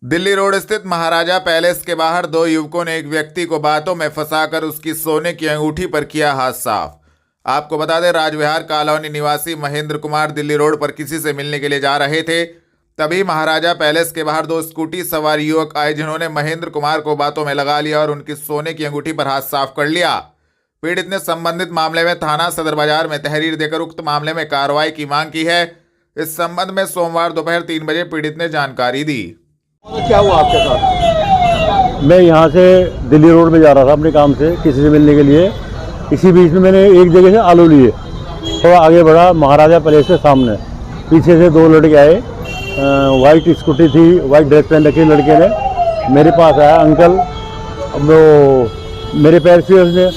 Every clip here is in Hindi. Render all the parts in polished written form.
दिल्ली रोड स्थित महाराजा पैलेस के बाहर दो युवकों ने एक व्यक्ति को बातों में फंसाकर उसकी सोने की अंगूठी पर किया हाथ साफ। आपको बता दें, राजविहार कॉलोनी निवासी महेंद्र कुमार दिल्ली रोड पर किसी से मिलने के लिए जा रहे थे। तभी महाराजा पैलेस के बाहर दो स्कूटी सवार युवक आए, जिन्होंने महेंद्र कुमार को बातों में लगा लिया और उनकी सोने की अंगूठी पर हाथ साफ कर लिया। पीड़ित ने संबंधित मामले में थाना सदर बाजार में तहरीर देकर उक्त मामले में कार्रवाई की मांग की है। इस संबंध में सोमवार दोपहर 3 बजे पीड़ित ने जानकारी दी। क्या हुआ आपके साथ? मैं यहाँ से दिल्ली रोड में जा रहा था अपने काम से, किसी से मिलने के लिए। इसी बीच में मैंने एक जगह से आलू लिए, थोड़ा आगे बढ़ा, महाराजा पैलेस के सामने पीछे से दो लड़के आए। वाइट स्कूटी थी, वाइट ड्रेस पहन रखी लड़के ने। मेरे पास आया अंकल, अब वो मेरे पैर से उसने,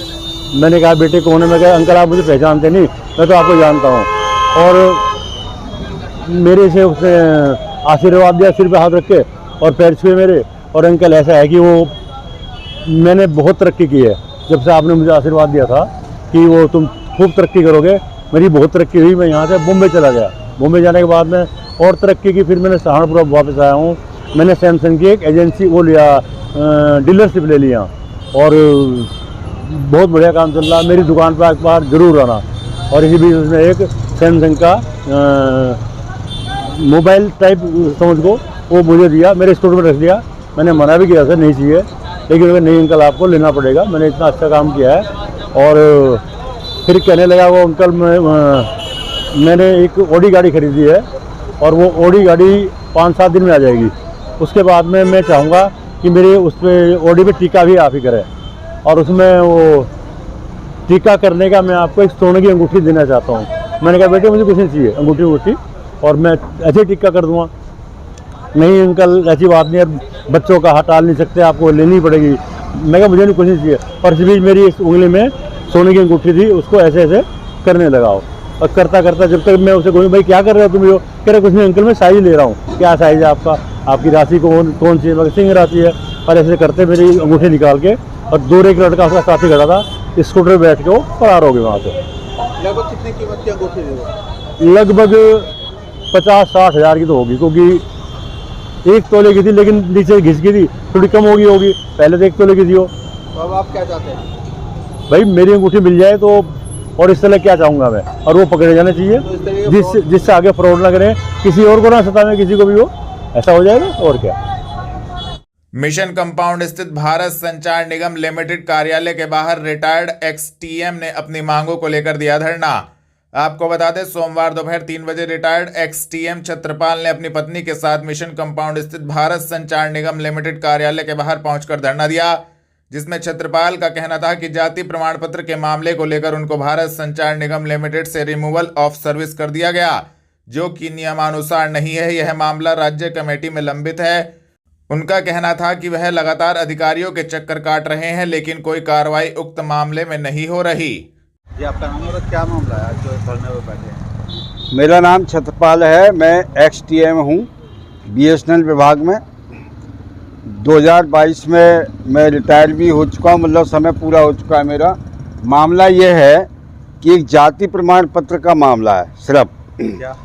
मैंने कहा बेटे कौन है? मैं कहा अंकल आप मुझे पहचानते नहीं, मैं तो आपको जानता हूँ। और मेरे से उसने आशीर्वाद दिया, सिर पे हाथ रख के और पैर छुए मेरे। और अंकल ऐसा है कि वो मैंने बहुत तरक्की की है, जब से आपने मुझे आशीर्वाद दिया था कि वो तुम खूब तरक्की करोगे। मेरी बहुत तरक्की हुई। मैं यहाँ से बॉम्बे चला गया, बॉम्बे जाने के बाद में और तरक्की की। फिर मैंने सहारनपुर वापस आया हूँ। मैंने सैमसंग की एक एजेंसी वो लिया, डीलरशिप ले लिया और बहुत बढ़िया काम चल रहा है। मेरी दुकान पर एक बार जरूर आना। और इसी बीच उसने एक सैमसंग का मोबाइल टाइप समझ को वो मुझे दिया, मेरे स्टोर में रख दिया। मैंने मना भी किया सर नहीं चाहिए, लेकिन नहीं अंकल आपको लेना पड़ेगा, मैंने इतना अच्छा काम किया है। और फिर कहने लगा वो अंकल मैंने एक ऑडी गाड़ी खरीदी है और वो ऑडी गाड़ी 5-7 दिन में आ जाएगी। उसके बाद में मैं चाहूँगा कि मेरे उस पर ऑडी पे टीका भी आप ही करें। और उसमें वो टीका करने का मैं आपको एक सोने की अंगूठी देना चाहता हूँ। मैंने कहा बेटे मुझे कुछ नहीं चाहिए, अंगूठी और मैं ऐसे टीका कर दूँगा। नहीं अंकल ऐसी बात नहीं है, बच्चों का हटा नहीं सकते, आपको लेनी पड़ेगी। मैं कहा मुझे नहीं कुछ नहीं चाहिए। और इस बीच मेरी इस उंगली में सोने की अंगूठी थी, उसको ऐसे ऐसे करने लगा। और करता करता जब तक मैं उसे कहूँ भाई क्या कर रहे हो तुम? यो कह रहे कुछ नहीं अंकल, मैं साइज ले रहा हूँ। क्या साइज है आपका? आपकी राशि कौन सी है? मगर सिंह राशि है। और ऐसे करते मेरी अंगूठी निकाल के, और दूर एक लड़का उसका साथी खड़ा था, स्कूटर पर बैठ के वो फरार हो गए वहाँ से। लगभग कितने कीमत की अंगूठी थी? लगभग 50-60 हज़ार की तो होगी, क्योंकि 1 तोले की थी, लेकिन नीचे घिस गई थी, थोड़ी कम होगी। पहले तो 1 तोले की थी वो। तो अब आप क्या चाहते हैं? भाई मेरी अंगूठी मिल जाए तो, और इस तरह क्या चाहूँगा मैं, और वो पकड़े जाने चाहिए, तो जिससे आगे फ्रॉड ना करें, किसी और को ना सतावें, किसी को भी वो ऐसा हो जाएगा। और क्या। मिशन कंपाउंड स्थित भारत संचार निगम लिमिटेड कार्यालय के बाहर रिटायर्ड एक्सटीएम ने अपनी मांगों को लेकर दिया धरना। आपको बता दें, सोमवार दोपहर 3 बजे रिटायर्ड एक्सटीएम छत्रपाल ने अपनी पत्नी के साथ मिशन कंपाउंड स्थित भारत संचार निगम लिमिटेड कार्यालय के बाहर पहुंचकर धरना दिया, जिसमें छत्रपाल का कहना था कि जाति प्रमाण पत्र के मामले को लेकर उनको भारत संचार निगम लिमिटेड से रिमूवल ऑफ सर्विस कर दिया गया, जो कि नियमानुसार नहीं है। यह मामला राज्य कमेटी में लंबित है। उनका कहना था कि वह लगातार अधिकारियों के चक्कर काट रहे हैं, लेकिन कोई कार्रवाई उक्त मामले में नहीं हो रही। जी आपका नाम और क्या मामला है जो धरने पर बैठे हैं? मेरा नाम छत्रपाल है, मैं एक्सटीएम हूँ बीएसएनएल विभाग में। 2022 में मैं रिटायर भी हो चुका हूँ, मतलब समय पूरा हो चुका है मेरा। मामला ये है कि एक जाति प्रमाण पत्र का मामला है सिर्फ। क्या?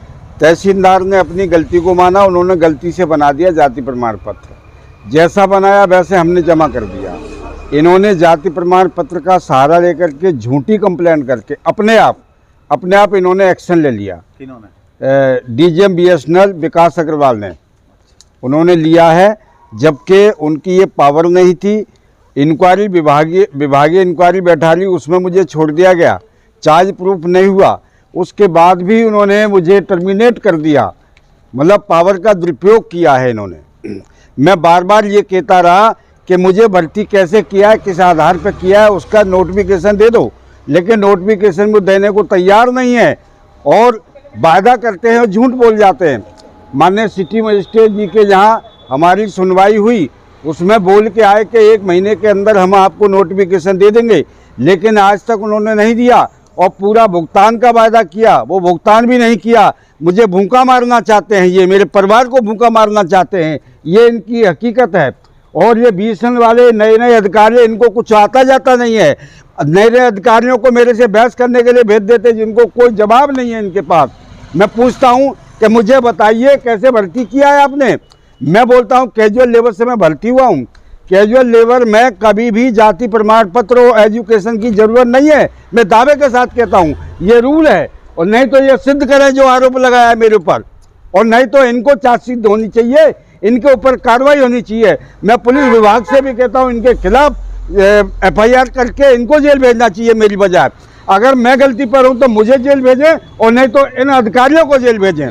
तहसीलदार ने अपनी गलती को माना, उन्होंने गलती से बना दिया जाति प्रमाण पत्र। जैसा बनाया वैसे हमने जमा कर दिया। इन्होंने जाति प्रमाण पत्र का सहारा लेकर के झूठी कंप्लेन करके अपने आप इन्होंने एक्शन ले लिया। किन्होंने? डीजीएम बीएसएनएल विकास अग्रवाल ने उन्होंने लिया है, जबकि उनकी ये पावर नहीं थी। इंक्वायरी विभागीय इंक्वायरी बैठा ली, उसमें मुझे छोड़ दिया गया, चार्ज प्रूफ नहीं हुआ। उसके बाद भी उन्होंने मुझे टर्मिनेट कर दिया, मतलब पावर का दुरुपयोग किया है इन्होंने। मैं बार बार ये कहता रहा कि मुझे भर्ती कैसे किया है, किस आधार पर किया है, उसका नोटिफिकेशन दे दो, लेकिन नोटिफिकेशन को देने को तैयार नहीं है और वायदा करते हैं और झूठ बोल जाते हैं। माननीय सिटी मजिस्ट्रेट जी के जहाँ हमारी सुनवाई हुई, उसमें बोल के आए कि 1 महीने के अंदर हम आपको नोटिफिकेशन दे देंगे, लेकिन आज तक उन्होंने नहीं दिया। और पूरा भुगतान का वायदा किया, वो भुगतान भी नहीं किया। मुझे भूखा मारना चाहते हैं, ये मेरे परिवार को भूखा मारना चाहते हैं, ये इनकी हकीकत है। और ये बीएसएनएल वाले नए अधिकारी, इनको कुछ आता जाता नहीं है। नए अधिकारियों को मेरे से बहस करने के लिए भेज देते, जिनको कोई जवाब नहीं है इनके पास। मैं पूछता हूँ कि मुझे बताइए कैसे भर्ती किया है आपने? मैं बोलता हूँ कैजुअल लेबर से मैं भर्ती हुआ हूँ। कैजुअल लेबर में कभी भी जाति प्रमाण पत्र और एजुकेशन की जरूरत नहीं है। मैं दावे के साथ कहता हूँ ये रूल है, और नहीं तो ये सिद्ध करें जो आरोप लगाया है मेरे ऊपर, और नहीं तो इनको चार्जशीट होनी चाहिए, इनके ऊपर कार्रवाई होनी चाहिए। मैं पुलिस विभाग से भी कहता हूँ इनके खिलाफ FIR करके इनको जेल भेजना चाहिए मेरी बजाय। अगर मैं गलती पर हूँ तो मुझे जेल भेजें, और नहीं तो इन अधिकारियों को जेल भेजें।